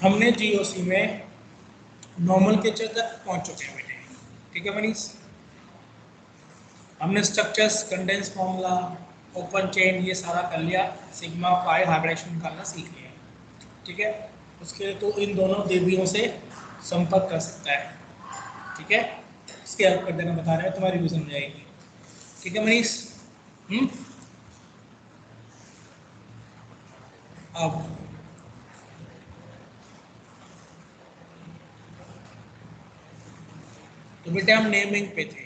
हमने जीओसी में नॉर्मल केचर तक पहुंच चुके हैं बेटे। ठीक है मनीष, हमने structures, condense formula, open chain ये सारा कर लिया, सिग्मा पाई हाइब्रिडेशन निकालना सीख लिया। ठीक है, उसके लिए तो इन दोनों देवियों से संपर्क कर सकता है। ठीक है, इसकी हेल्प कर देना बता रहे हैं, तुम्हारी रिवीजन हो जाएगी। ठीक है मनीष। अब तो बेटे हम नेमिंग पे थे।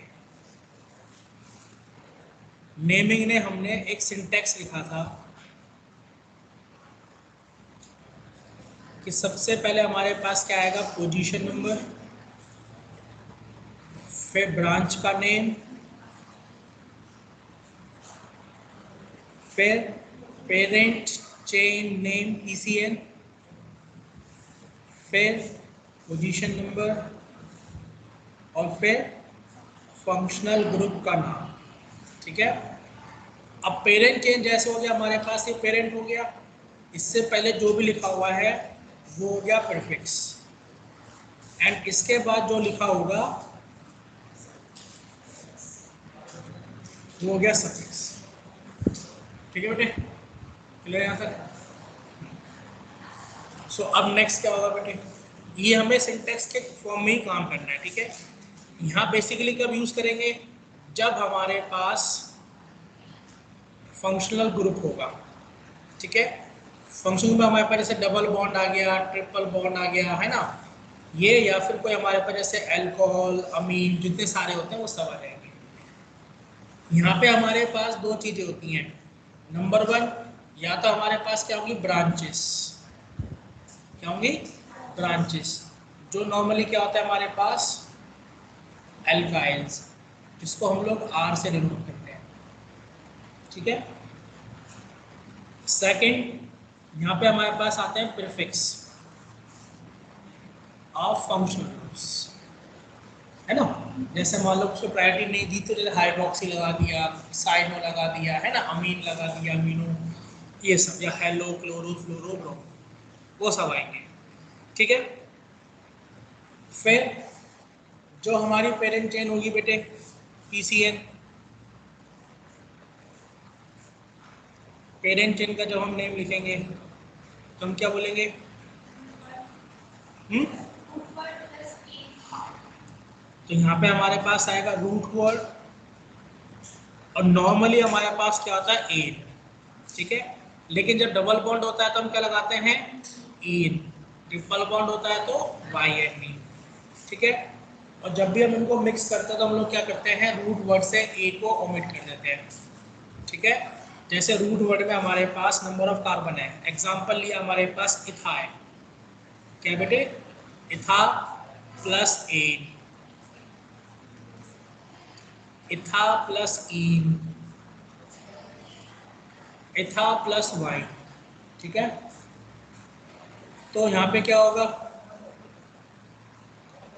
नेमिंग ने हमने एक सिंटेक्स लिखा था कि सबसे पहले हमारे पास क्या आएगा, पोजीशन नंबर, फिर ब्रांच का नेम, फिर पेरेंट चेन नेम PCN, फिर पोजीशन नंबर और फिर फंक्शनल ग्रुप का नाम। ठीक है, अब पेरेंट चेन जैसे हो गया हमारे पास, ये पेरेंट हो गया, इससे पहले जो भी लिखा हुआ है वो हो गया प्रीफिक्स, एंड इसके बाद जो लिखा होगा वो हो गया सफिक्स। ठीक है बेटे, क्लियर यहाँ तक? सो अब नेक्स्ट क्या होगा बेटे, ये हमें सिंटेक्स के फॉर्म में ही काम करना है। ठीक है, यहाँ बेसिकली कब यूज करेंगे, जब हमारे पास फंक्शनल ग्रुप होगा। ठीक है, फंक्शनल में हमारे पास जैसे डबल बॉन्ड आ गया, ट्रिपल बॉन्ड आ गया, है ना, ये, या फिर कोई हमारे पास जैसे अल्कोहल, अमीन, जितने सारे होते हैं वो सब आ जाएंगे। यहाँ पे हमारे पास दो चीजें होती हैं। नंबर वन, या तो हमारे पास क्या होगी, ब्रांचेस। क्या होंगी, ब्रांचेस, जो नॉर्मली क्या होता है हमारे पास, एल्काइल्स, जिसको हम लोग R से डिनोट करते हैं। ठीक है, सेकंड, यहाँ पे हमारे पास आते हैं प्रीफिक्स ऑफ फंक्शनल ग्रुप्स, है ना, जैसे मान लो उसको प्रायोरिटी नहीं दी तो जैसे हाइड्रोक्सी लगा दिया, साइनो लगा दिया, है ना, अमीन लगा दिया, अमीनो, ये सब, या हेलो, क्लोरो, फ्लोरो, ब्रोमो, वो सब आएंगे। ठीक है, फिर जो हमारी पेरेंट चेन होगी बेटे PCN, पेरेंट चेन का जब हम नेम लिखेंगे तो हम क्या बोलेंगे, तो यहाँ पे हमारे पास आएगा रूट वर्ड, और नॉर्मली हमारे पास क्या होता है, एन। ठीक है, लेकिन जब डबल बॉन्ड होता है तो हम क्या लगाते हैं, इन, ट्रिपल बॉन्ड होता है तो YN। ठीक है, और जब भी हम इनको मिक्स करते हैं तो हम लोग क्या करते हैं, रूट वर्ड से ए को ओमिट कर देते हैं। ठीक है, जैसे रूट वर्ड में हमारे पास नंबर ऑफ कार्बन है, एग्जांपल लिया हमारे पास इथा है, क्या बेटे, इथा प्लस एन, इथा प्लस इन, इथा प्लस वाई। ठीक है, तो यहाँ पे क्या होगा,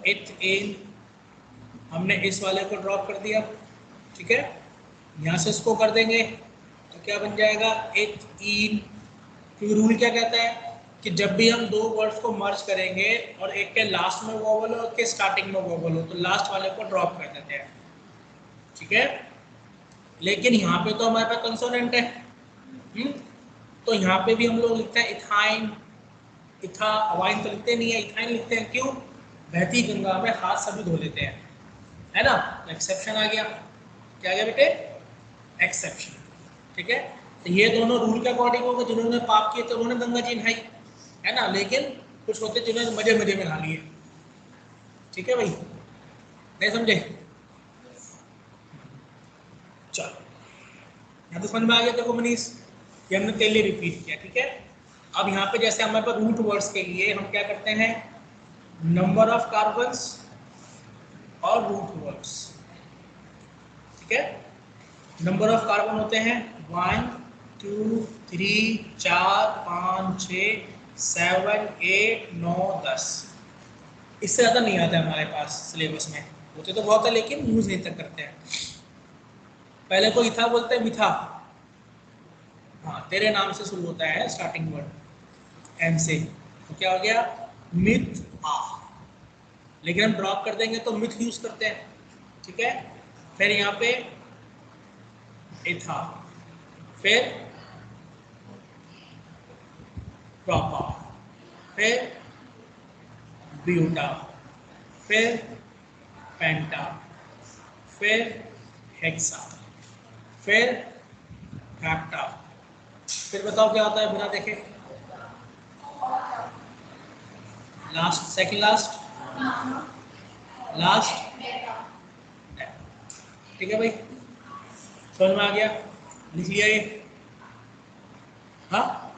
इथ एन, हमने इस वाले को ड्रॉप कर दिया। ठीक है, यहाँ से इसको कर देंगे तो क्या बन जाएगा, इथ इन। क्योंकि रूल क्या कहता है कि जब भी हम दो वर्ड्स को मर्ज करेंगे और एक के लास्ट में वोवल हो, एक के स्टार्टिंग में वोवल हो, तो लास्ट वाले को ड्रॉप कर देते हैं। ठीक है, लेकिन यहाँ पे तो हमारे पास कंसोनेंट है, तो यहाँ पे भी हम लोग लिखते हैं इथाइन, इथा, अवाइन तो लिखते नहीं है, इथाइन लिखते हैं। क्यों, बहती गंगा में हाथ सभी धो लेते हैं, है ना, एक्सेप्शन आ गया। क्या आ गया बेटे, एक्सेप्शन। ठीक है, तो ये दोनों रूल के अकॉर्डिंग होगा, जिन्होंने पाप किए तो उन्होंने गंगा जी नहाई, है ना, लेकिन कुछ होते जिन्होंने मजे मजे में नहा लिए। ठीक है भाई, नहीं समझे, चलो यहाँ तो समझ में आ गया। देखो मनीष, ये हमने पहले रिपीट किया। ठीक है, अब यहाँ पे जैसे हमारे पास रूट वर्ड्स के लिए हम क्या करते हैं, नंबर ऑफ कार्बन्स और रूट वर्ड्स। ठीक है, नंबर ऑफ कार्बन होते हैं 1 2 3 4 5 6 7 8 9 10, इससे ज़्यादा नहीं आता है हमारे पास सिलेबस में, होते तो बहुत है लेकिन यूज नहीं तक करते हैं। पहले को इथा बोलते हैं, मिथा, हाँ, तेरे नाम से शुरू होता है स्टार्टिंग वर्ड एम से, तो क्या हो गया, मिथ आ, लेकिन हम ड्रॉप कर देंगे तो मिथ यूज करते हैं, ठीक है। फिर यहाँ पे इथा, फिर प्रोपा, फिर ब्यूटा, फिर पेंटा, फिर हेक्सा, फिर हेप्टा। फिर बताओ क्या होता है बिना देखे? लास्ट, सेकंड लास्ट, लास्ट, ठीक है भाई, समझ में आ गया? लिख लिया ये? हाँ,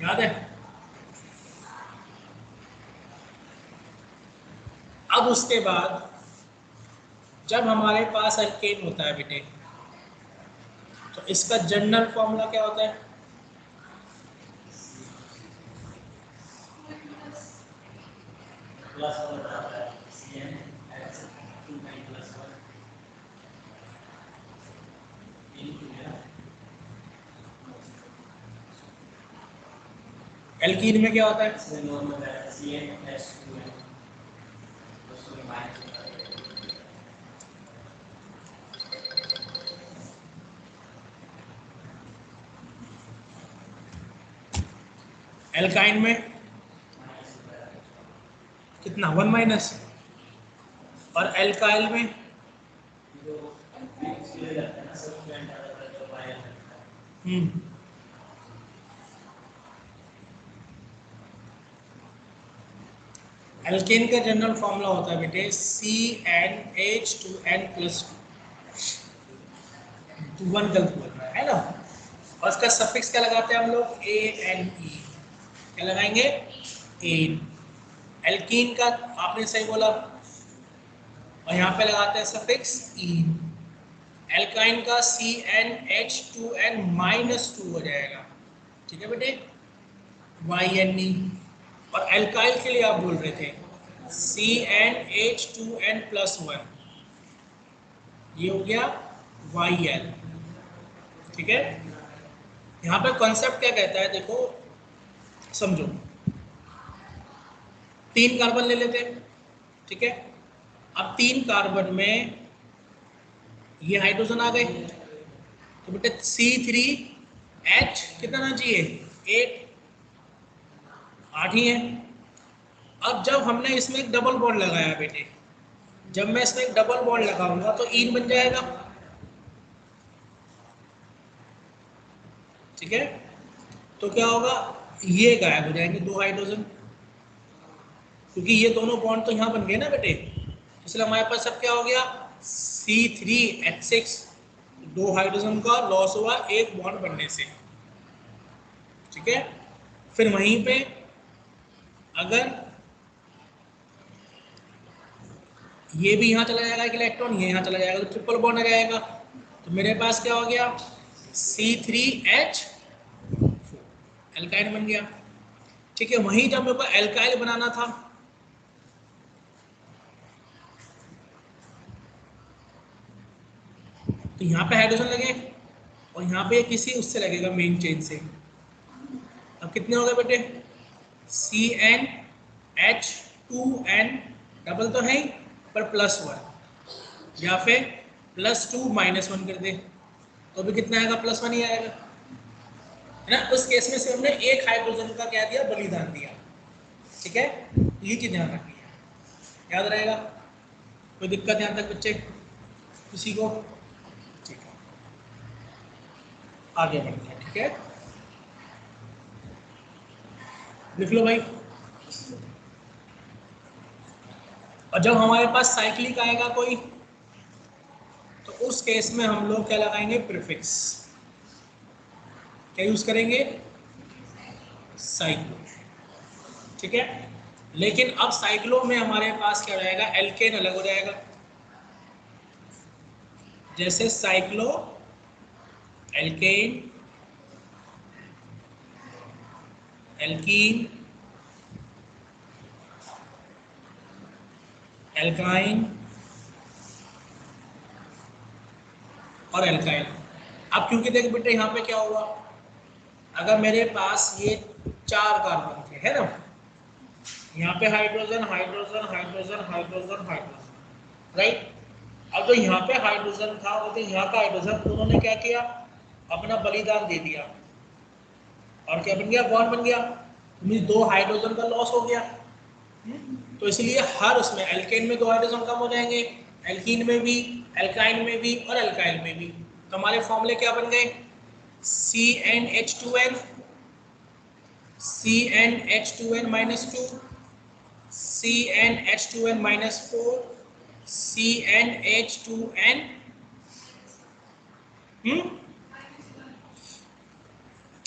याद है? अब उसके बाद जब हमारे पास अल्केन होता है बेटे, तो इसका जनरल फॉर्मूला क्या होता है? एल्कीन में क्या होता है? एल्काइन में कितना? 1 माइनस। और एल्काइल में एल्केन का जनरल फॉर्मूला होता है बेटे CnH2n+2, 1 गलत बोल रहा है ना। और उसका सफिक्स क्या लगाते हैं हम लोग? ANE। क्या लगाएंगे? एन। एल्कीन का आपने सही बोला, और यहाँ पे लगाते हैं सफिक्स ईन। एल्काइन का CnH2n-2 हो जाएगा, ठीक है बेटे, YNE। और एल्काइल के लिए आप बोल रहे थे CnH2n+1, ये हो गया YL, ठीक है। यहाँ पे कॉन्सेप्ट क्या कहता है देखो, समझो। 3 कार्बन ले लेते हैं, ठीक है। अब 3 कार्बन में ये हाइड्रोजन आ गए, तो बेटे C3H कितना ना चाहिए? 8 ही है। अब जब हमने इसमें एक डबल बॉन्ड लगाया बेटे, जब मैं इसमें एक डबल बॉन्ड लगाऊंगा तो ईन बन जाएगा, ठीक है। तो क्या होगा? ये गायब हो जाएंगे 2 हाइड्रोजन, क्योंकि ये दोनों बॉन्ड तो यहाँ बन गए ना बेटे, इसलिए हमारे पास अब क्या हो गया? C3H6, 2 हाइड्रोजन का लॉस हुआ एक बॉन्ड बनने से, ठीक है। फिर वहीं पे अगर ये भी यहाँ चला जाएगा एक इलेक्ट्रॉन, ये यहाँ चला जाएगा, तो ट्रिपल बॉन्ड आ जाएगा। तो मेरे पास क्या हो गया? C3H4, एल्काइल बन गया, ठीक है। वहीं जब मेरे को एल्काइल बनाना था, तो यहाँ पे हाइड्रोजन लगे और यहाँ पे किसी उससे लगेगा मेन चेन से। अब कितने हो गए बेटे? CnH2n डबल तो है ही, पर +1, या फिर +2 -1 कर दे तो भी कितना आएगा? +1 ही आएगा, है ना। उस केस में से हमने एक हाइड्रोजन का क्या दिया? बलिदान दिया, ठीक है। ये चीज ध्यान रखनी है, याद रहेगा। कोई दिक्कत यहाँ तक बच्चे किसी को? ठीक है, आगे बढ़ते हैं, ठीक है। लिख लो भाई। और जब हमारे पास साइक्लिक आएगा कोई, तो उस केस में हम लोग क्या लगाएंगे? प्रीफिक्स। क्या यूज करेंगे? साइक्लो, ठीक है। लेकिन अब साइक्लो में हमारे पास क्या हो जाएगा? एल्केन अलग हो जाएगा, जैसे साइक्लो एल्केन, एल्कीन, एल्काइन और एल्काइल। अब क्योंकि देख बेटे यहाँ पे क्या हुआ, अगर मेरे पास ये 4 कार्बन थे, है ना, यहाँ पे hydrogen hydrogen hydrogen hydrogen hydrogen, right. अब जो यहाँ पे हाइड्रोजन था वो तो यहाँ का हाइड्रोजन, उन्होंने क्या किया, अपना बलिदान दे दिया, और क्या बन गया, बॉन्ड बन गया, मीन 2 हाइड्रोजन का लॉस हो गया। तो इसलिए हर उसमें एल्केन में 2 हाइड्रोजन कम हो जाएंगे, एल्कीन में भी, एल्काइन में भी और एल्काइल में भी। तो हमारे फॉर्मूले क्या बन गए, CnH2n, CnH2n -2, CnH2n -4, CnH2n,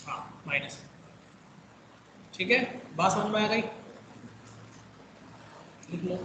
हाँ माइनस। ठीक है, बात समझ में आ गई, लिख लो।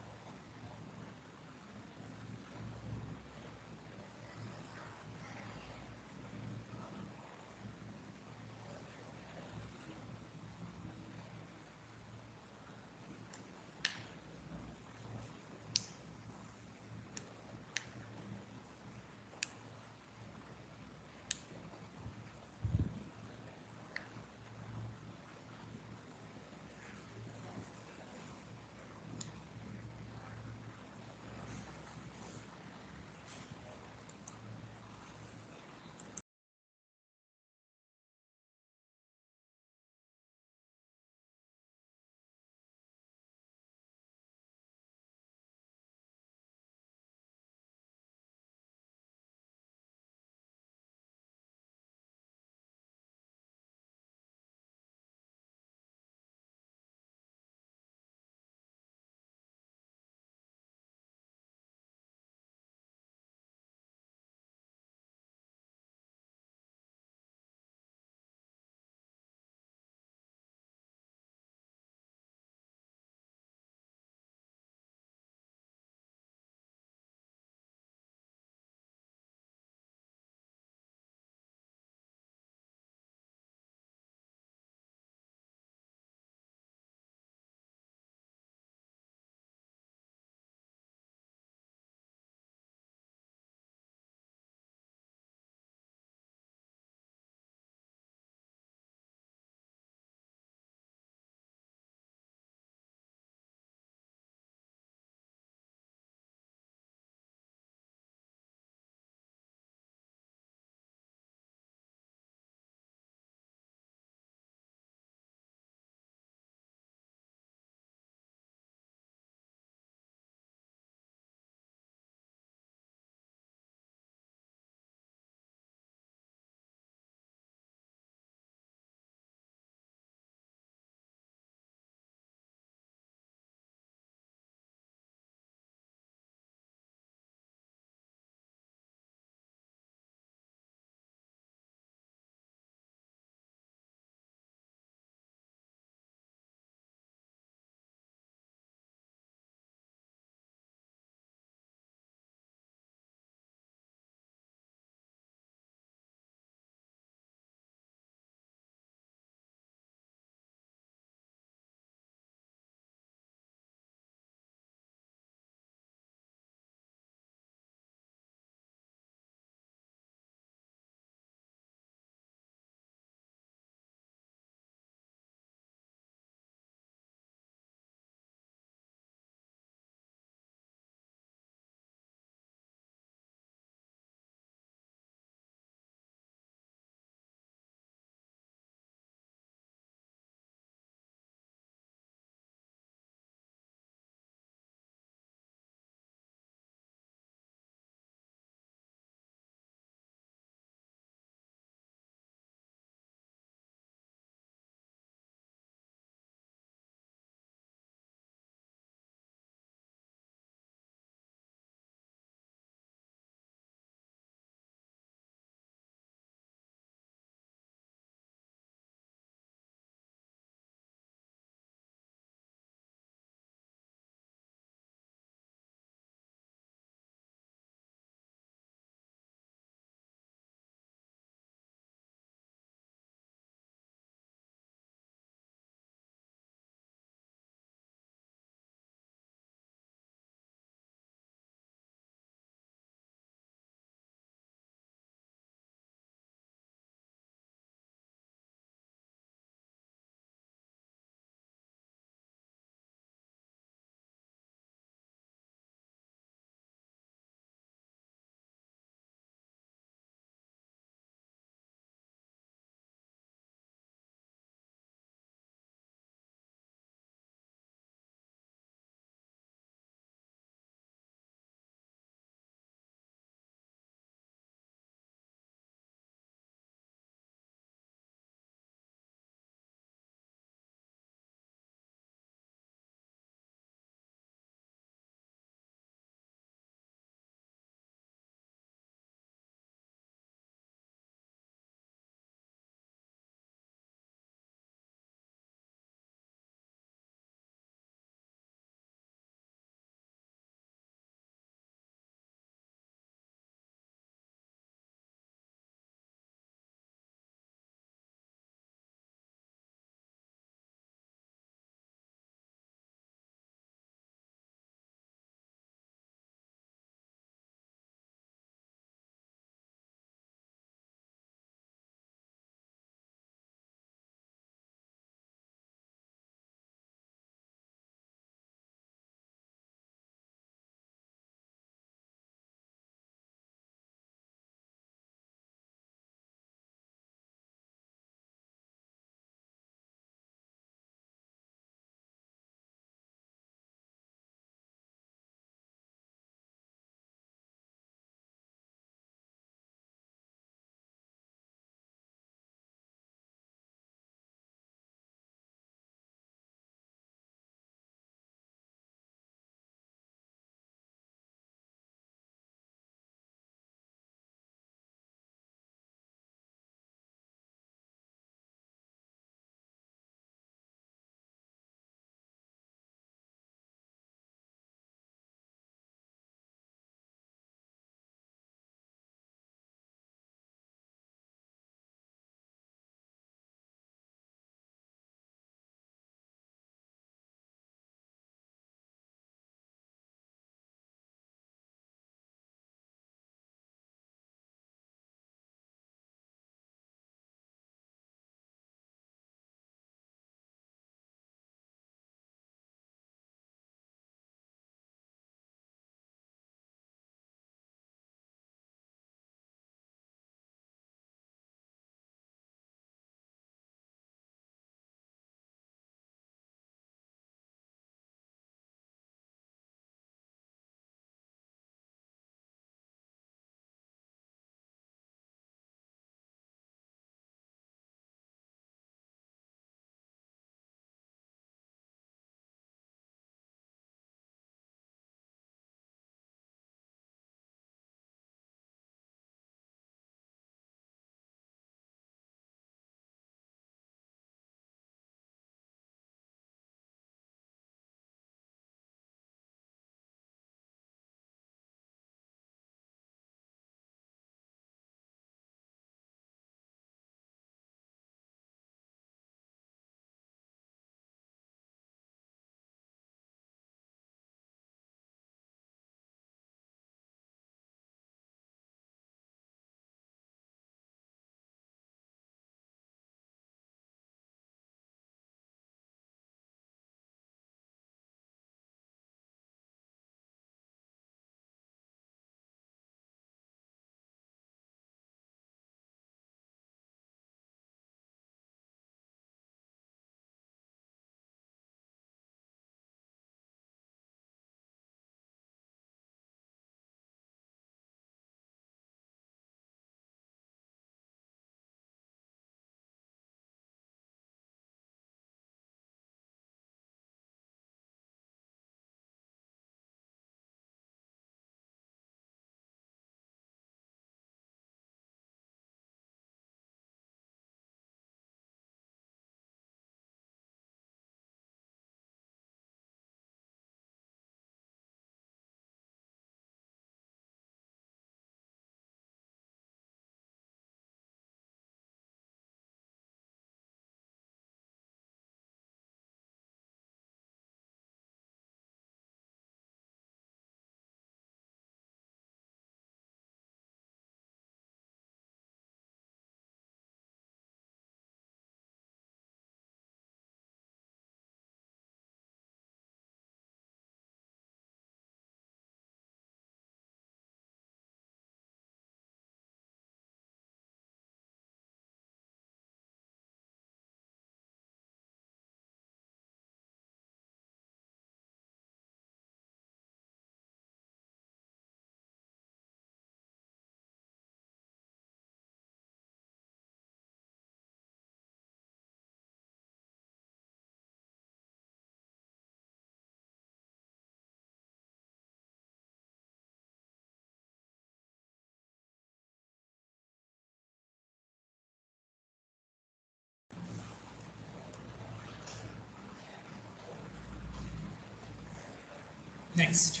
नेक्स्ट,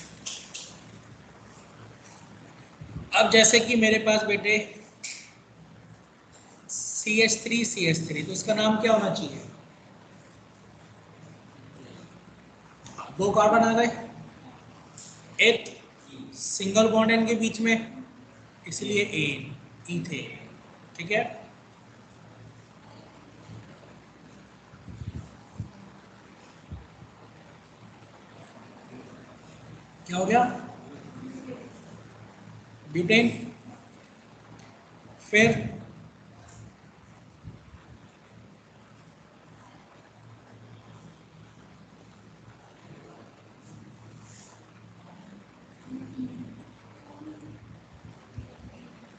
अब जैसे कि मेरे पास बेटे CH3 तो इसका नाम क्या होना चाहिए? दो कार्बन आ गए, एक सिंगल बॉन्ड इनके बीच में, इसलिए एन, इथेन। ठीक है, क्या हो गया? ब्यूटेन। फिर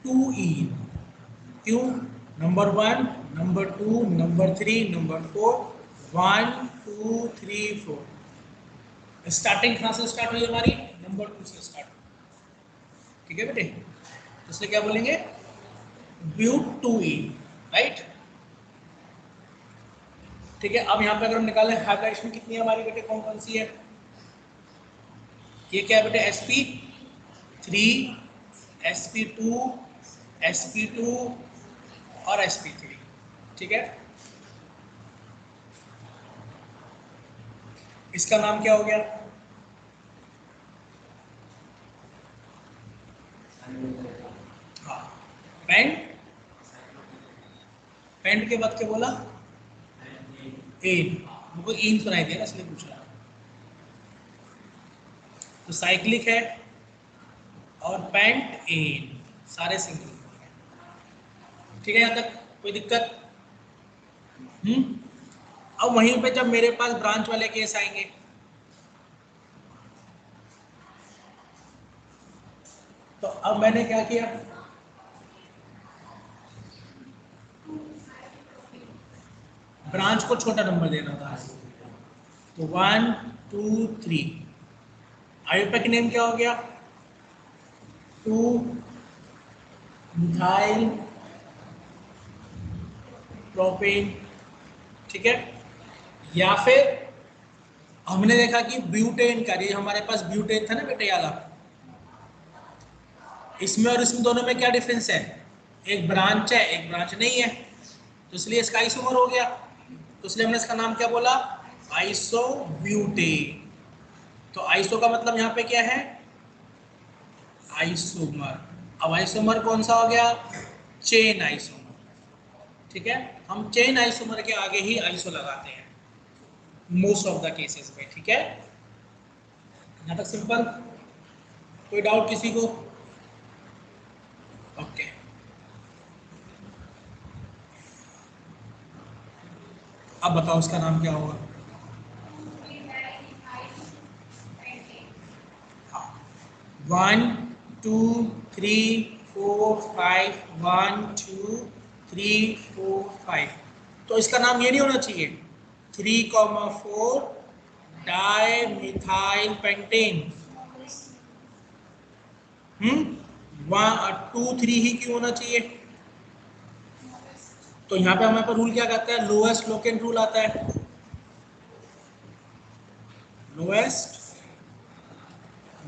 टू ईन, क्यों? Number 1, number 2, number 3, number 4, 1 2 3 4। Starting कहां से स्टार्ट हुई हमारी? नंबर 2 से स्टार्ट हुई। ठीक है बेटे, तो इसलिए क्या बोलेंगे? But two ene, right. ठीक है, अब यहाँ पे अगर हम निकालें हाइब्रिडेशन कितनी है हमारी बेटे, कौन कौन सी है? ये क्या है बेटे? sp3, sp2, sp2 और sp3। ठीक है, इसका नाम क्या हो गया? हाँ, पेंट। पेंट के बाद क्या बोला? एन। मुझको इन सुनाई दिया ना, इसलिए पूछ रहा हूँ। तो साइक्लिक है और पेंट एन, सारे सिंगल। ठीक है, यहाँ तक कोई दिक्कत? अब वहीं पे जब मेरे पास ब्रांच वाले केस आएंगे, तो अब मैंने क्या किया? ब्रांच को छोटा नंबर देना था, तो 1 2 3। आयुपक नेम क्या हो गया? 2 मिथाइल प्रोपेन। ठीक है, या फिर हमने देखा कि ब्यूटेन का, ये हमारे पास ब्यूटेन था ना बेटे वाला, इसमें और इसमें दोनों में क्या डिफरेंस है? एक ब्रांच है, एक ब्रांच नहीं है, तो इसलिए इसका आइसोमर हो गया। तो इसलिए हमने इसका नाम क्या बोला? आइसोब्यूटेन। तो आइसो का मतलब यहाँ पे क्या है? आइसोमर। अब आइसोमर कौन सा हो गया? Chain isomer. ठीक है, हम चेन आइसोमर के आगे ही आइसो लगाते हैं मोस्ट ऑफ द केसेस में। ठीक है, यहाँ तक सिंपल, कोई डाउट किसी को? ओके, अब बताओ इसका नाम क्या होगा? हाँ, 1 2 3 4 5, 1 2 3 4 5। तो इसका नाम ये नहीं होना चाहिए 3,4 डाई मिथाइल पेंटेन? 1 2 3 ही क्यों होना चाहिए? तो यहाँ पे हमारे पास रूल क्या कहता है? लोएस्ट लोकेंट रूल आता है। लोएस्ट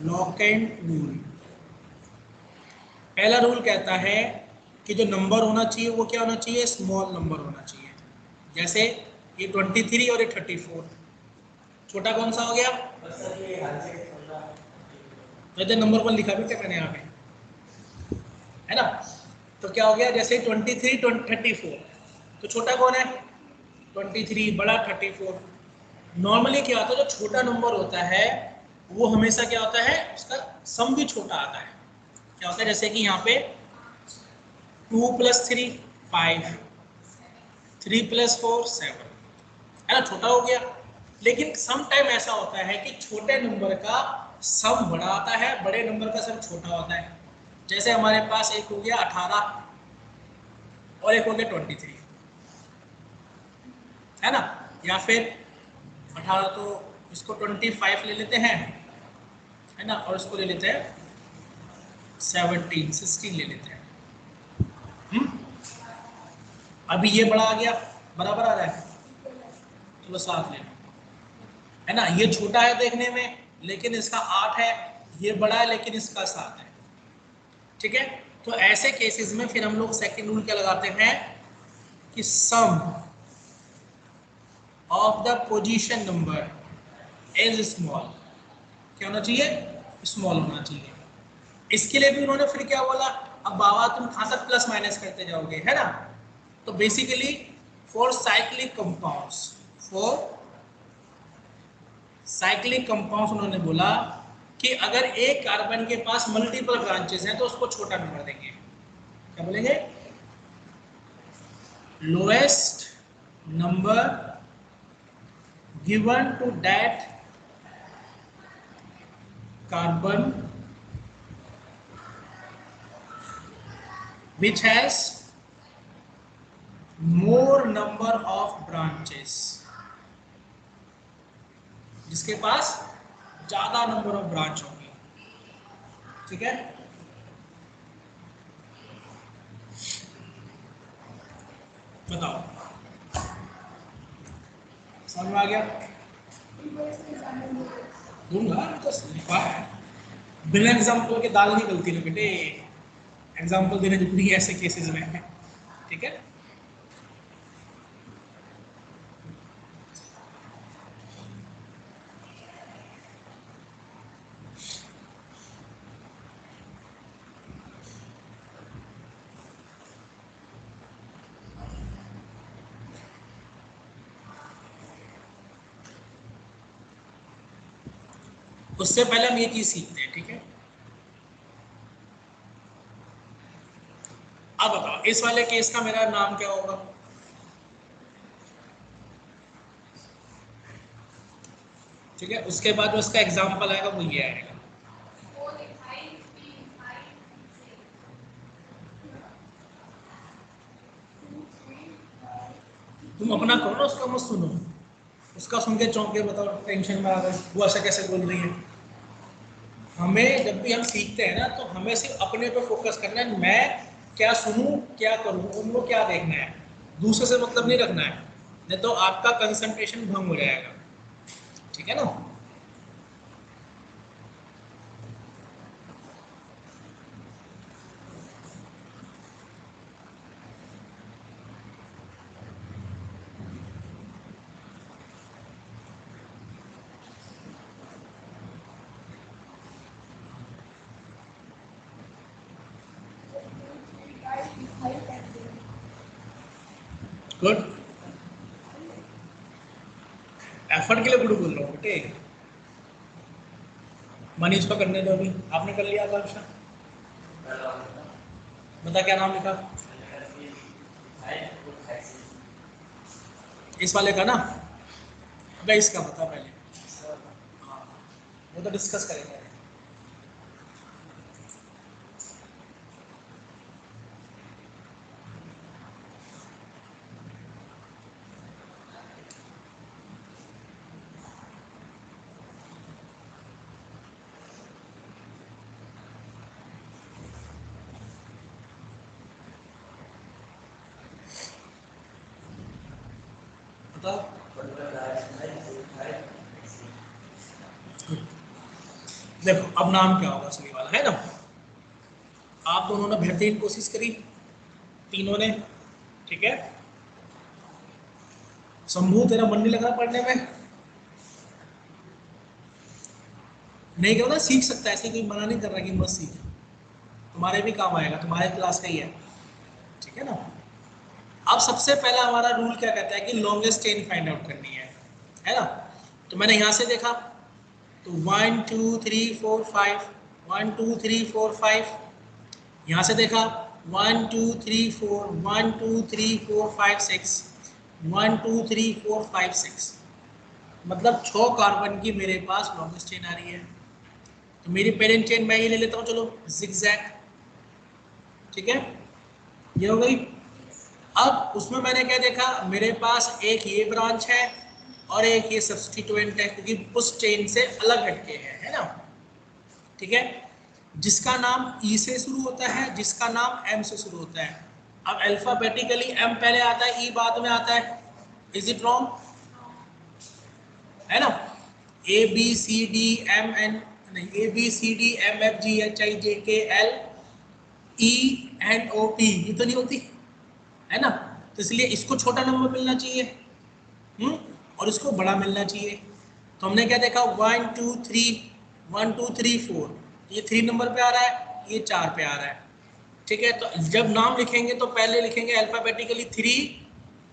लोकेंट रूल, पहला रूल कहता है कि जो नंबर होना चाहिए वो क्या होना चाहिए? स्मॉल नंबर होना चाहिए। जैसे ये 23 और ये 34, छोटा कौन सा हो गया? वैसे नंबर 1 लिखा भी क्या मैंने यहाँ पे, है ना? तो क्या हो गया? जैसे 23 34, तो छोटा कौन है? 23, बड़ा 34। नॉर्मली क्या होता है, जो छोटा नंबर होता है वो हमेशा क्या होता है, उसका सम भी छोटा आता है। क्या होता है? जैसे कि यहाँ पे 2 + 3 5, 3 + 4 7, है ना? छोटा हो गया। लेकिन सम टाइम ऐसा होता है कि छोटे नंबर का सम बड़ा आता है, बड़े नंबर का सम छोटा होता है। जैसे हमारे पास एक हो गया 18 और एक हो गया 23, है ना? या फिर 18, तो इसको 25 ले लेते हैं, है ना? और इसको ले लेते हैं 16 ले लेते हैं। अभी ये बड़ा आ गया, बराबर आ रहा है, चलो 7 ले लो, है ना? ये छोटा है देखने में, लेकिन इसका 8 है, ये बड़ा है लेकिन इसका 7 है। ठीक है, तो ऐसे केसेस में फिर हम लोग सेकंड रूल क्या लगाते हैं कि sum of the position number is small. क्या होना चाहिए? स्मॉल होना चाहिए। इसके लिए भी उन्होंने फिर क्या बोला, अब बाबा तुम कहां तक प्लस माइनस करते जाओगे, है ना। तो basically for cyclic compounds, for cyclic compounds उन्होंने बोला कि अगर एक कार्बन के पास मल्टीपल ब्रांचेस हैं तो उसको छोटा नंबर देंगे। क्या बोलेंगे? Lowest number given to that carbon which has more number of branches, जिसके पास ज्यादा नंबर ऑफ ब्रांच होंगी। ठीक है, बताओ समझ में आ गया? दूंगा तो लिखा है, बिना एग्जाम्पल के दाल नहीं गलती ना बेटे, एग्जाम्पल देने जरूरी है ऐसे केसेस में। ठीक है, उससे पहले हम ये चीज सीखते हैं। ठीक है, अब बताओ इस वाले केस का मेरा नाम क्या होगा? ठीक है, उसके बाद जो उसका एग्जाम्पल आएगा वो ये आएगा। तुम अपना करो ना, उसका मत सुनो, उसका सुन के चौंक के बताओ टेंशन में आ गए, वो ऐसा कैसे बोल रही है। हमें जब भी हम सीखते हैं ना तो हमें सिर्फ अपने पे फोकस करना है, मैं क्या सुनूं क्या करूं, उनको क्या देखना है, दूसरे से मतलब नहीं रखना है, नहीं तो आपका कंसंट्रेशन भंग हो जाएगा। ठीक है ना। गुड, एफर्ट के लिए गुड बोल रहा हूँ बेटे। मनीष को करने दो, अभी आपने कर लिया आकांक्षा, बता क्या नाम लिखा इस वाले का ना? अबे इसका बता पहले, हाँ वो तो डिस्कस करेंगे। बताओ, देखो अब नाम क्या होगा सभी वाला, है ना। आप दोनों ने बेहतरीन कोशिश करी, तीनों ने। ठीक है, शंभू तेरा मन नहीं लग रहा पढ़ने में? नहीं करो ना, सीख सकता है, ऐसे कोई मना नहीं कर रहा कि मत सीख, तुम्हारे भी काम आएगा, तुम्हारे क्लास का ही है। ठीक है ना। अब सबसे पहला हमारा रूल क्या कहता है कि लॉन्गेस्ट चेन फाइंड आउट करनी है ना। तो मैंने यहाँ से देखा तो 1 2 3 4 5, 1 2 3 4 5। यहाँ से देखा 1 2 3 4, 1 2 3 4 5 6, 1 2 3 4 5 6, मतलब 6 कार्बन की मेरे पास लॉन्गेस्ट चेन आ रही है। तो मेरी पेरेंट चेन मैं ये ले लेता हूँ, चलो जिगजैग। ठीक है, ये हो गई। अब उसमें मैंने क्या देखा, मेरे पास एक ये ब्रांच है और एक ये सब्स्टिट्यूएंट है, क्योंकि उस चेन से अलग हटके है ना। ठीक है, जिसका नाम ई से शुरू होता है, जिसका नाम एम से शुरू होता है। अब अल्फाबेटिकली एम पहले आता है, ई बाद में आता है। Is it wrong? है ना। ABCDMN नहीं, ABCDMFGHIJKLENOP, ये तो नहीं होती है ना, तो इसलिए इसको छोटा नंबर मिलना चाहिए, और इसको बड़ा मिलना चाहिए। तो हमने क्या देखा, 1 2 3 1 2 3 4, ये 3 नंबर पे आ रहा है, ये 4 पे आ रहा है। ठीक है, तो जब नाम लिखेंगे तो पहले लिखेंगे अल्फाबेटिकली 3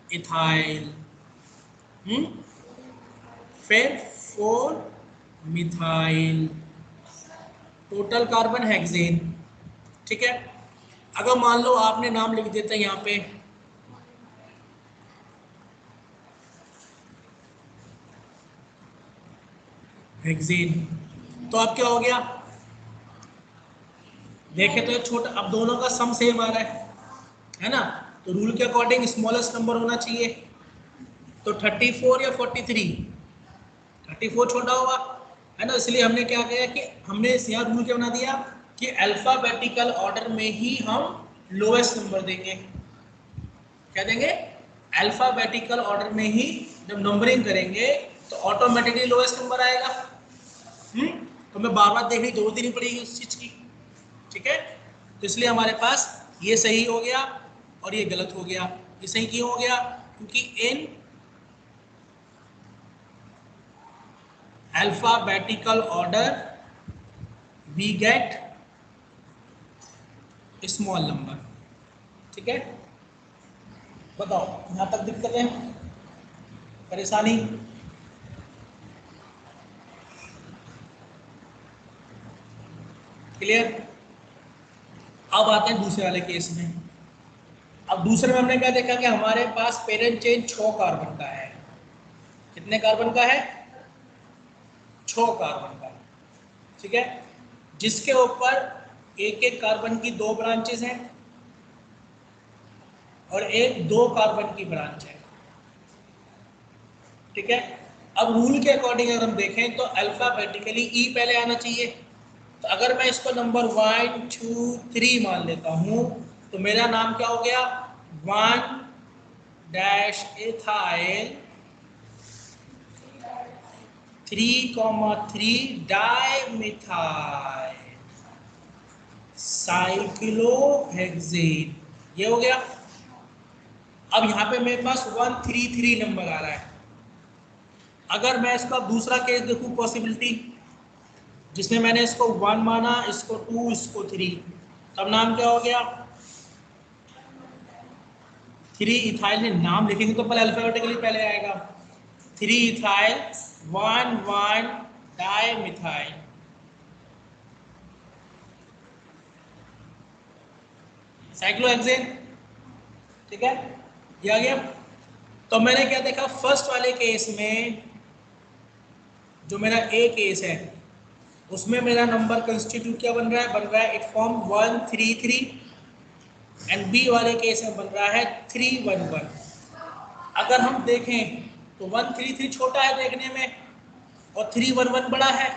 इथाइल, फिर 4 मिथाइल, टोटल कार्बन हेक्सेन। ठीक है, अगर मान लो आपने नाम लिख देते हैं यहाँ पे हेक्सेन, तो अब क्या हो गया, देखे तो एक छोटा, अब दोनों का सम सेम आ रहा है ना, तो रूल के अकॉर्डिंग स्मॉलेस्ट नंबर होना चाहिए, तो 34 या 43, 34 छोटा होगा, है ना, इसलिए हमने क्या किया कि हमने यहाँ रूल क्या बना दिया कि अल्फाबेटिकल ऑर्डर में ही हम लोएस्ट नंबर देंगे। क्या देंगे, अल्फाबेटिकल ऑर्डर में ही जब नंबरिंग करेंगे तो ऑटोमेटिकली लोएस्ट नंबर आएगा। तो मैं बार बार देखने की जरूरत ही नहीं पड़ेगी उस चीज की। ठीक है, तो इसलिए हमारे पास ये सही हो गया और ये गलत हो गया। ये सही क्यों हो गया, क्योंकि in alphabetical order we get small number. ठीक है, बताओ यहां तक दिक्कत है, परेशानी? क्लियर? अब आते हैं दूसरे वाले केस में। अब दूसरे में हमने क्या देखा कि हमारे पास पेरेंट चेन 6 कार्बन का है। कितने कार्बन का है, 6 कार्बन का। ठीक है, जिसके ऊपर एक एक कार्बन की 2 ब्रांचेस हैं और एक 2 कार्बन की ब्रांच है। ठीक है, अब रूल के अकॉर्डिंग अगर हम देखें तो अल्फाबेटिकली ई पहले आना चाहिए। तो अगर मैं इसको नंबर 1 2 3 मान लेता हूं तो मेरा नाम क्या हो गया, 1 डैश एथाइल 3,3 डाइमिथाइल साइक्लोहेक्सेन, ये हो गया। अब यहाँ पे मेरे पास 133 नंबर आ रहा है। अगर मैं इसका दूसरा केस देखूं पॉसिबिलिटी, जिसमें मैंने इसको 1 माना, इसको 2, इसको 3, तब नाम क्या हो गया, 3 इथाइल में नाम लिखेंगे तो पहले अल्फाबेटिकली पहले आएगा, 3 इथाइल 1 1 डाइमिथाइल साइक्लोहेक्सेन। ठीक है, ये आ गया। तो मैंने क्या देखा, फर्स्ट वाले केस में जो मेरा ए केस है उसमें मेरा नंबर कंस्टिट्यूट क्या बन रहा है, बन रहा है इट फॉर्म 133, एंड बी वाले केस में बन रहा है 311। अगर हम देखें तो 133 छोटा है देखने में और 311 बड़ा है,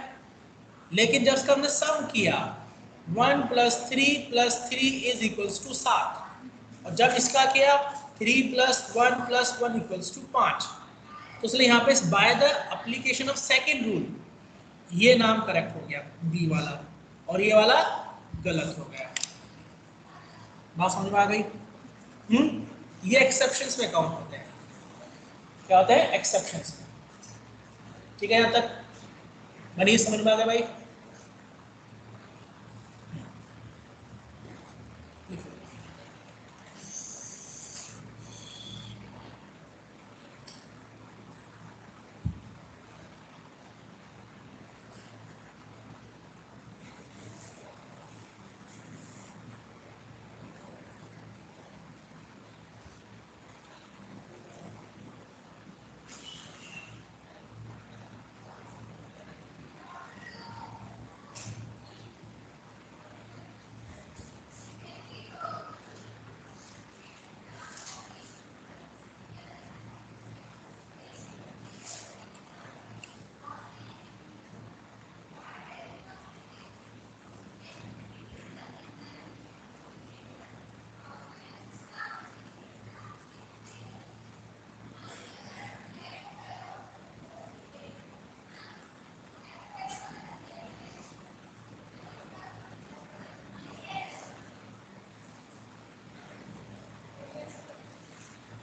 लेकिन जब इसका हमने सम किया 1 + 3 + 3 इज इक्वल्स टू 7, और जब इसका किया 3 + 1 + 1 इक्वल्स टू 5, तो इसलिए यहाँ पे by the application of second rule ये नाम करेक्ट हो गया बी वाला, और ये वाला गलत हो गया। बात समझ में आ गई? ये एक्सेप्शंस में काउंट होते हैं। क्या होता है, एक्सेप्शंस में। ठीक है, यहाँ तक मनीष समझ में आ गया भाई?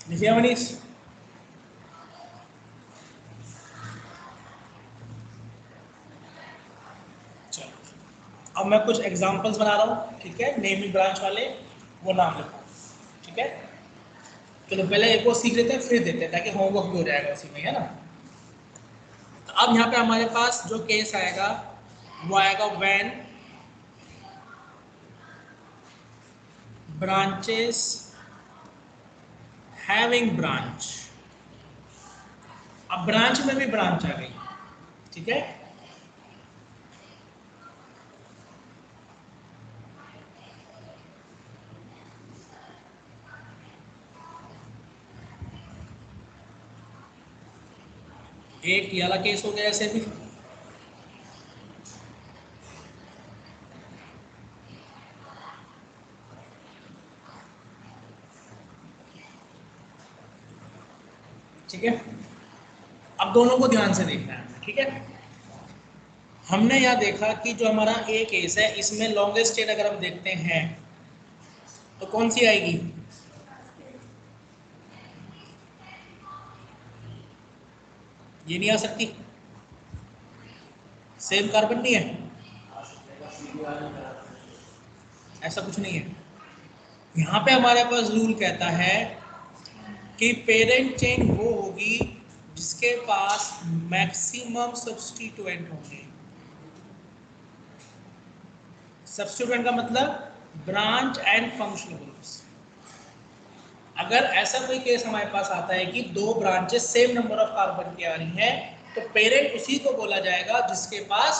लिखिए मनीष। चलो अब मैं कुछ एग्जांपल्स बना रहा हूँ, ठीक है, नेमिंग ब्रांच वाले, वो नाम लिखो, ठीक है। चलो पहले एक वो सीख लेते हैं फिर देते हैं, ताकि होमवर्क भी हो जाएगा उसी में, है ना। तो अब यहाँ पे हमारे पास जो केस आएगा वो आएगा व्हेन ब्रांचेस हैविंग ब्रांच। अब ब्रांच में भी ब्रांच आ गई, ठीक है। एक ये वाला केस हो गया ऐसे भी, ठीक है। अब दोनों को ध्यान से देखना है, ठीक है। हमने यह देखा कि जो हमारा ए केस है इसमें लॉन्गेस्ट चेन अगर हम देखते हैं तो कौन सी आएगी? ये नहीं आ सकती, सेम कार्बन नहीं है, ऐसा कुछ नहीं है। यहाँ पे हमारे पास रूल कहता है कि पेरेंट चेन वो होगी जिसके पास मैक्सिमम सब्स्टिट्यूएंट होंगे। सब्स्टिट्यूएंट का मतलब ब्रांच एंड फंक्शनल ग्रुप्स। अगर ऐसा कोई केस हमारे पास आता है कि दो branches same number of carbon की आ रही हैं, तो पेरेंट उसी को बोला जाएगा जिसके पास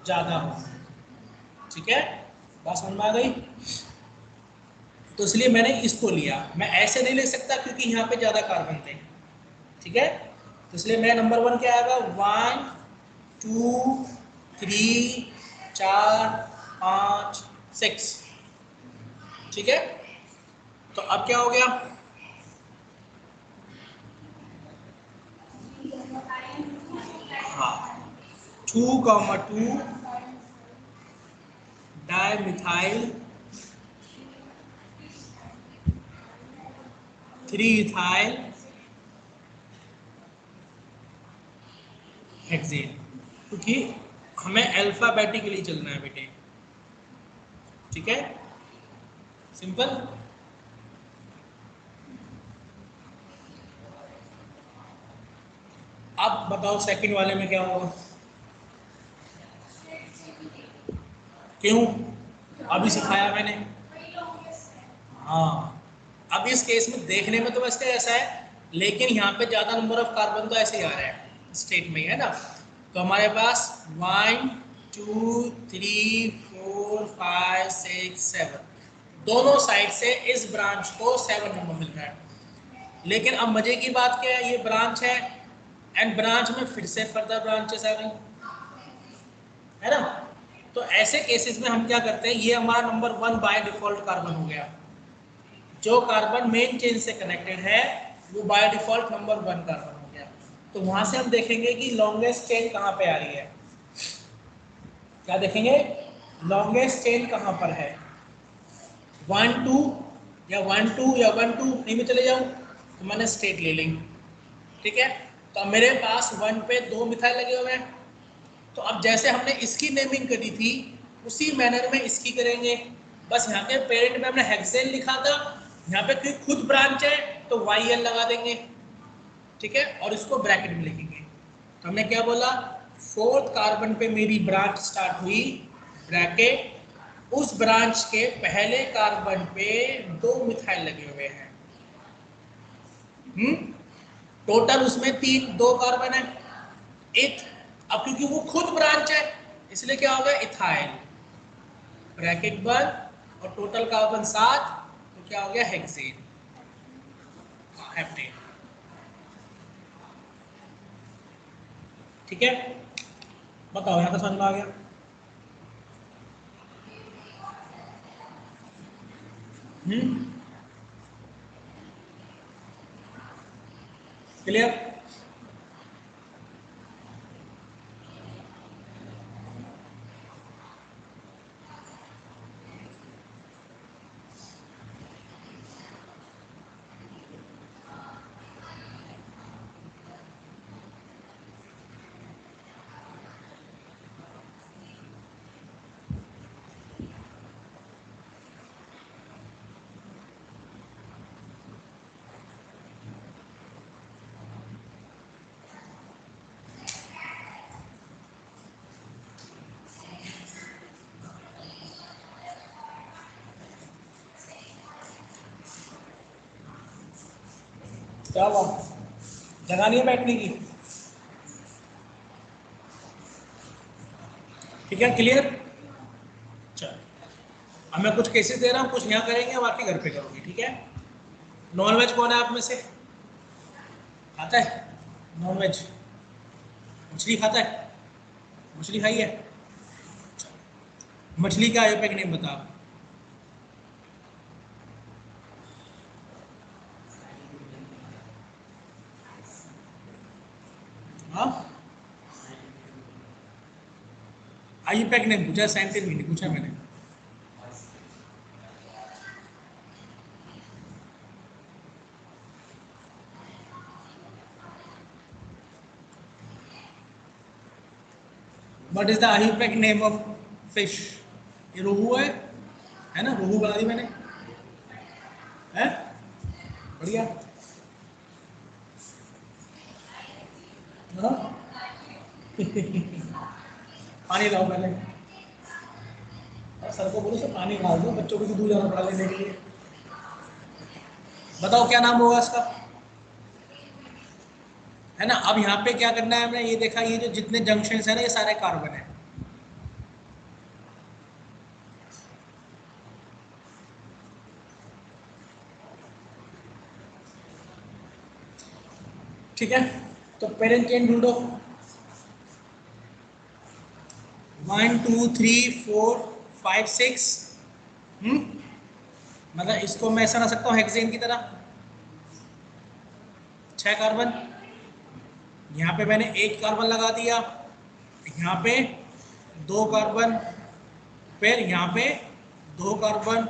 ज्यादा हो, ठीक है। बात समझ में आ गई? तो इसलिए मैंने इसको लिया, मैं ऐसे नहीं ले सकता क्योंकि यहाँ पे ज्यादा कार्बन थे, ठीक है। तो इसलिए मेरा नंबर 1 क्या आएगा? 1 2 3 4 5 6, ठीक है। तो अब क्या हो गया? हाँ, 2,2 डाइमिथाइल 3 इथाइल हेक्सेन, क्योंकि हमें अल्फाबेटिकली चलना है बेटे, ठीक है, सिंपल। अब बताओ सेकंड वाले में क्या होगा? क्यों? अभी सिखाया मैंने। हाँ, अब इस केस में देखने में तो वैसे ऐसा है, लेकिन यहाँ पे ज्यादा नंबर ऑफ कार्बन तो ऐसे ही आ रहा है स्टेट में, है ना। तो हमारे पास 1 2 3 4 5 6 7 दोनों साइड से इस ब्रांच को 7 नंबर मिल रहा है। लेकिन अब मजे की बात क्या है, ये ब्रांच है एंड ब्रांच में फिर से फर्दर ब्रांचेस आ गई, है ना। तो ऐसे केसेस में हम क्या करते हैं, ये हमारा नंबर 1 बाय डिफॉल्ट कार्बन हो गया। जो कार्बन मेन चेन से कनेक्टेड है वो बाय डिफॉल्ट नंबर 1 कार्बन हो गया। तो वहां से हम देखेंगे कि लॉन्गेस्ट चेन कहाँ पे आ रही है। क्या देखेंगे? लॉन्गेस्ट चेन कहाँ पर है? 1 2 या 1 2 या 1 2 नहीं में चले जाऊं तो मैंने स्टेट ले ली, ठीक है। तो मेरे पास 1 पे 2 मिथाइल लगे हुए हैं, तो अब जैसे हमने इसकी नेमिंग करी थी उसी मैनर में इसकी करेंगे। बस यहाँ के पेरेंट में हमने हेक्सेन लिखा था, यहाँ पे कोई खुद ब्रांच है तो YL लगा देंगे, ठीक है, और इसको ब्रैकेट में लिखेंगे। तो हमने क्या बोला? 4th कार्बन पे मेरी ब्रांच स्टार्ट हुई, ब्रैकेट, उस ब्रांच के पहले कार्बन पे 2 मिथाइल लगे हुए हैं, टोटल उसमें 2 कार्बन है, इथ। अब क्योंकि वो खुद ब्रांच है इसलिए क्या हो गया? इथाइल, ब्रैकेट बंद, और टोटल कार्बन 7, तो क्या हो गया? हेक्सेन, हेप्टेन, ठीक है। बताओ यहाँ का समझ में आ गया? क्लियर? क्या हुआ, जगह नहीं है बैठने की? ठीक है, क्लियर? चल, अब मैं कुछ केसेस दे रहा हूँ, कुछ यहाँ करेंगे, बाकी घर पे करोगे, ठीक है? नॉन वेज कौन है आप में से? खाता है नॉन वेज? मछली खाता है? मछली खाई है? मछली का आयोपेक नेम बता। हाँ, आईयूपैक नेम पूछा, साइंटिफिक नहीं पूछा मैंने। What is the IUPAC name of fish? ये रोहू है ना? रोहू बना दी मैंने, है? बढ़िया। हाँ? पानी लाओ पहले। सर को बोलो सर पानी डाल दो, बच्चों को तो दूर जाना पड़ा लेने के लिए। बताओ क्या नाम होगा इसका, है ना? अब यहाँ पे क्या करना है, हमने ये देखा, ये जो जितने जंक्शन है ना, ये सारे कार्बन है। ठीक है, तो पेरेंट चेन ढूंढो। 1 2 3 4 5 6। मतलब इसको मैं ऐसा ना सकता हूँ हेक्सेन की तरह, 6 कार्बन। यहाँ पे मैंने 1 कार्बन लगा दिया, यहाँ पे 2 कार्बन, फिर यहाँ पे 2 कार्बन,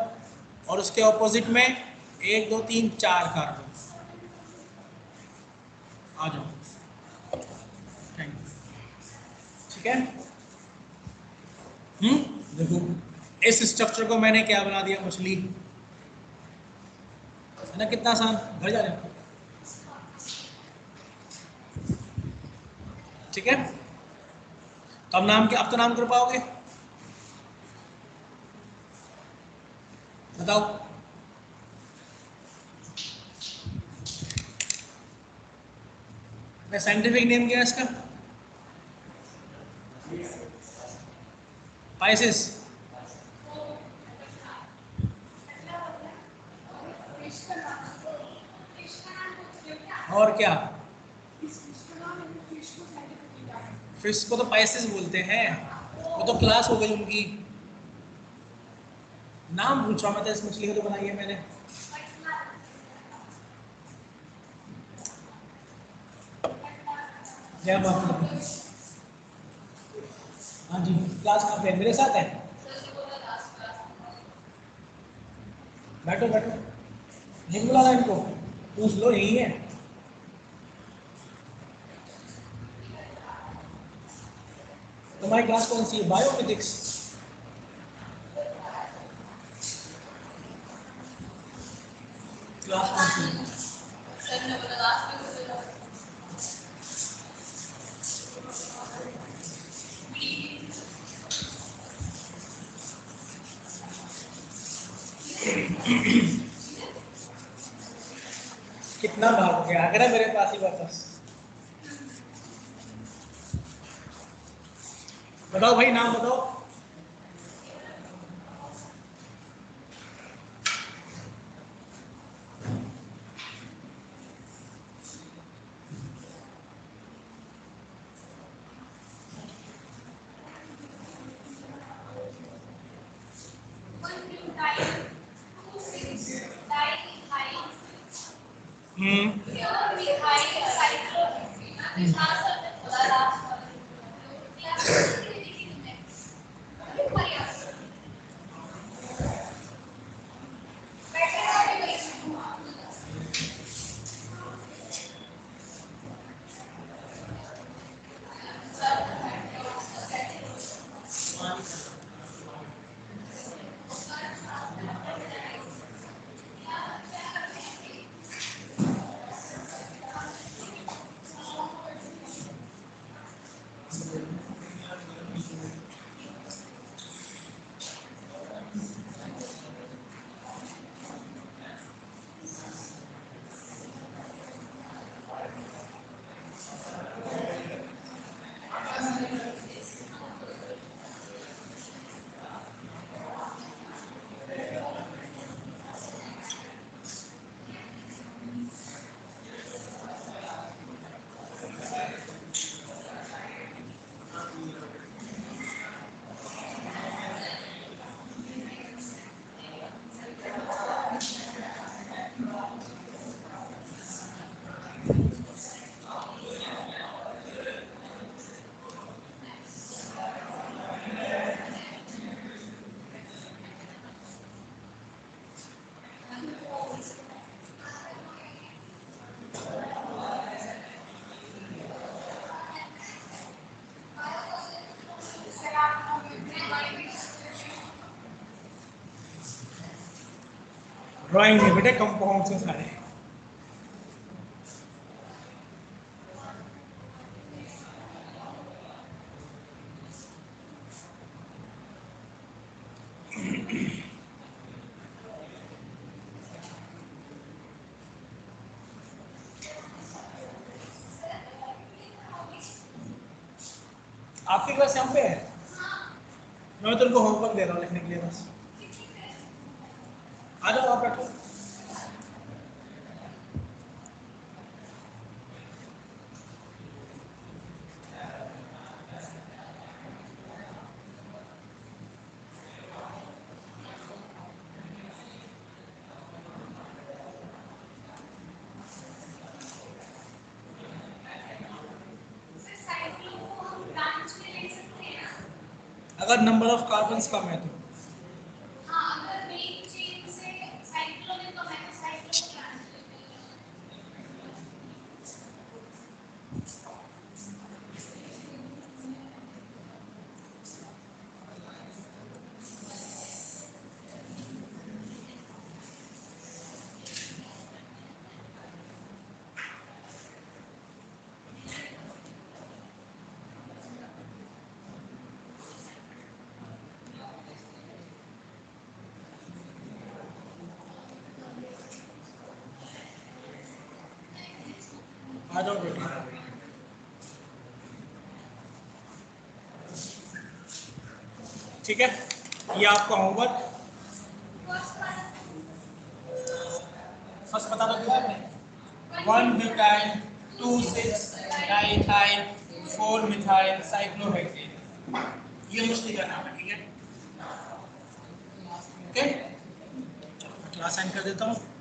और उसके ऑपोजिट में 1 2 3 4 कार्बन। आ जाओ, ठीक है? देखो, इस स्ट्रक्चर को मैंने क्या बना दिया, मछली, है ना? कितना आसान, घर जा रहे हैं, ठीक है? तो अब नाम क्या, अब तो नाम कर पाओगे, बताओ। मैं साइंटिफिक नेम क्या है इसका? पाइसिस। और क्या? फिश को तो पाइसिस बोलते हैं, वो तो क्लास हो गई उनकी। नाम पूछा मैं तो, इस मछली को तो बनाई है मैंने। क्या बात है? हाँ जी, क्लास कहाँ पे है? मेरे साथ है, बैठो बैठो, नहीं बुलाना इनको, पूछ लो, यही है। तुम्हारी क्लास कौन सी है? बायोफिजिक्स? क्लास कौन सी है? कितना भाग गया, आ गया मेरे पास ही वापस। बताओ भाई, नाम बताओ। ड्राइंग में बेटे कंपाउंड से सारे। आपकी क्लास यहाँ पे है? मैं तुमको होमवर्क दे रहा हूँ लिखने के लिए बस। आ जाओ आप बैठो। अगर नंबर ऑफ कार्बन्स कम है तो आ जाओ बेटा। ठीक है, ये आपका होमवर्क। फर्स्ट बता दो क्या है? 1 ब्यूटाइल, 2 6 डाइथाइल, 4 मिथाइल साइक्लोहेक्सेन। ये मुझे करना है, ठीक है? ओके, क्लास एंड कर देता हूँ।